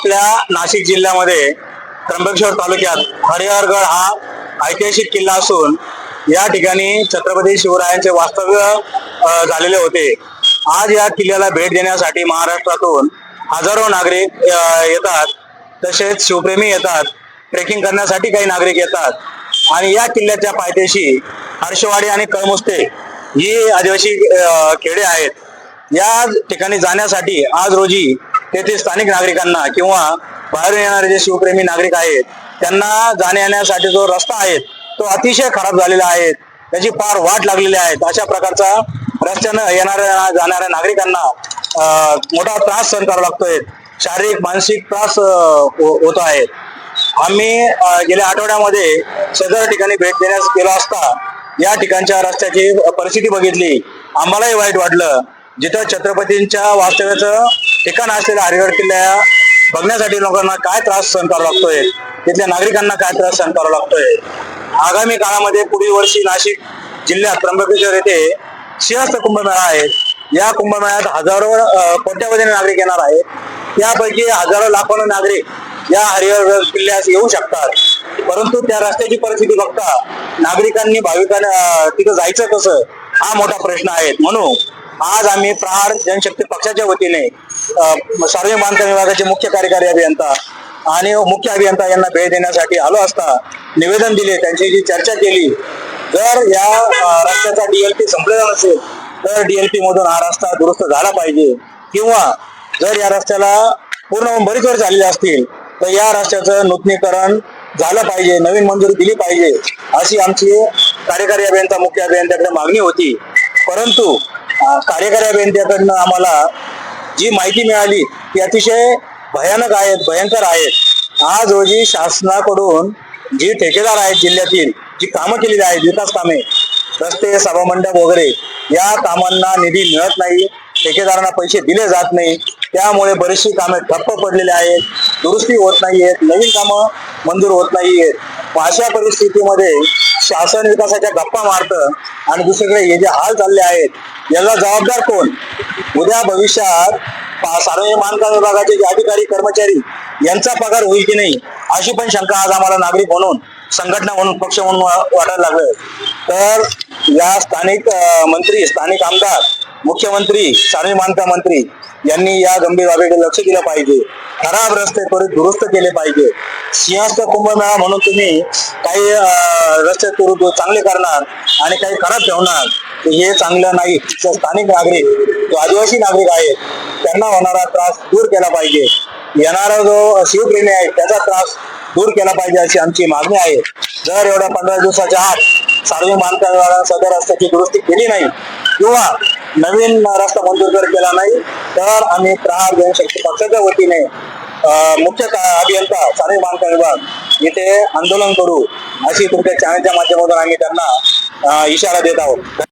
आपल्या नाशिक जिल्ह्यामध्ये त्र्यंबकेश्वर तालुक्यात हरिहरगड हा ऐतिहासिक किल्ला असून या ठिकाणी छत्रपती शिवरायांचे वास्तव्य झालेले होते। आज या किल्ल्याला भेट देण्यासाठी महाराष्ट्रातून हजारो नागरिक येतात, तसेच शिवप्रेमी येतात, ट्रेकिंग करण्यासाठी काही नागरिक येतात आणि या किल्ल्याच्या पायथ्याशी हर्षवाडी आणि कळमुस्ते ही आदिवासी खेडे आहेत। या ठिकाणी जाण्यासाठी आज रोजी तेथे स्थानिक नागरिकांना किंवा बाहेरून येणारे जे शिवप्रेमी नागरिक आहेत त्यांना जाण्या येण्यासाठी जो रस्ता आहे तो अतिशय खराब झालेला आहे, त्याची फार वाट लागलेली आहे। अशा प्रकारचा रस्त्यानं येणाऱ्या जाणाऱ्या नागरिकांना मोठा त्रास सहन करावा लागतोय, शारीरिक मानसिक त्रास होत आहे। आम्ही गेल्या आठवड्यामध्ये सदर ठिकाणी भेट देण्यास गेलो असता या ठिकाणच्या रस्त्याची परिस्थिती बघितली, आम्हालाही वाईट वाटलं। जिथं छत्रपतींच्या वास्तव्याचं ठिकाण असलेल्या हरिहर किल्ला बघण्यासाठी लोकांना काय त्रास सहन करावा लागतोय, तिथल्या नागरिकांना काय त्रास सहन करावा लागतोय। आगामी काळामध्ये पुढील वर्षी नाशिक जिल्ह्यात त्र्यंबकेश्वर येथे सिंहस्थ कुंभमेळा आहे। या कुंभमेळ्यात हजारो कोट्यावधी नागरिक येणार आहेत, त्यापैकी हजारो लाखो नागरिक या हरिहर किल्ल्यास येऊ शकतात, परंतु त्या रस्त्याची परिस्थिती बघता नागरिकांनी भाविकांना तिथं जायचं कसं हा मोठा प्रश्न आहे। म्हणून आज आम्ही प्रहार जनशक्ती पक्षाच्या वतीने सार्वजनिक बांधकाम विभागाचे मुख्य कार्यकारी अभियंता आणि मुख्य अभियंता यांना भेट देण्यासाठी आलो असता निवेदन दिले, त्यांची जी चर्चा केली। जर या रस्त्याचा DLP संपलेला नसेल तर DLP मधून हा रस्ता दुरुस्त झाला पाहिजे, किंवा जर या रस्त्याला पूर्ण बरीच वर्ष झालेली असतील तर या रस्त्याचं नूतनीकरण झालं पाहिजे, नवीन मंजुरी दिली पाहिजे, अशी आमची कार्यकारी अभियंता मुख्य अभियंत्याकडे मागणी होती। परंतु कार्यकारी अभियंत्याकडनं आम्हाला जी माहिती मिळाली ती अतिशय भयानक आहेत, भयंकर आहेत। आज रोजी शासनाकडून जी ठेकेदार आहेत जिल्ह्यातील जी कामं केलेली आहेत, विकास कामे, रस्ते, सभामंडप वगैरे, या कामांना निधी मिळत नाही, ठेकेदारांना पैसे दिले जात नाही, त्यामुळे बरीचशी कामे ठप्प पडलेली आहेत, दुरुस्ती होत नाहीयेत, नवीन कामं मंजूर होत नाहीयेत। अशा परिस्थितीमध्ये शासन विकासाच्या गप्पा मारतं आणि दुसरीकडे हे जे हाल चालले आहेत याला जबाबदार कोण? उद्या भविष्यात सार्वजनिक बांधकाम विभागाचे जे अधिकारी कर्मचारी यांचा पगार होईल की नाही अशी पण शंका आज आम्हाला नागरिक म्हणून, संघटना म्हणून, पक्ष म्हणून वाटायला लागलं। तर या स्थानिक मंत्री, स्थानिक आमदार, मुख्यमंत्री, सार्वजनिक बांधकाम मंत्री यांनी या गंभीर बाबीकडे लक्ष दिलं पाहिजे। खराब रस्ते त्वरित दुरुस्त केले पाहिजे। सिंहस्थ कुंभमेळा म्हणून तुम्ही काही रस्ते चांगले करणार आणि काही खराब ठेवणार, हे चांगलं नाही। स्थानिक नागरिक, जो आदिवासी नागरिक आहेत त्यांना होणारा त्रास दूर केला पाहिजे, येणारा जो शिवप्रेमी आहे त्याचा त्रास दूर केला पाहिजे अशी आमची मागणी आहे। जर एवढ्या 15 दिवसाच्या आत सार्वजनिक बांधकाम विभागाने सदर रस्त्याची दुरुस्ती केली नाही किंवा नवीन रस्ता मंजूर केला नाही तर आम्ही प्रहार जनशक्ती पक्षाच्या वतीने मुख्य अभियंता सार्वजनिक बांधकाम विभाग इथे आंदोलन करू, अशी तुमच्या चॅनलच्या माध्यमातून आम्ही त्यांना इशारा देत आहोत।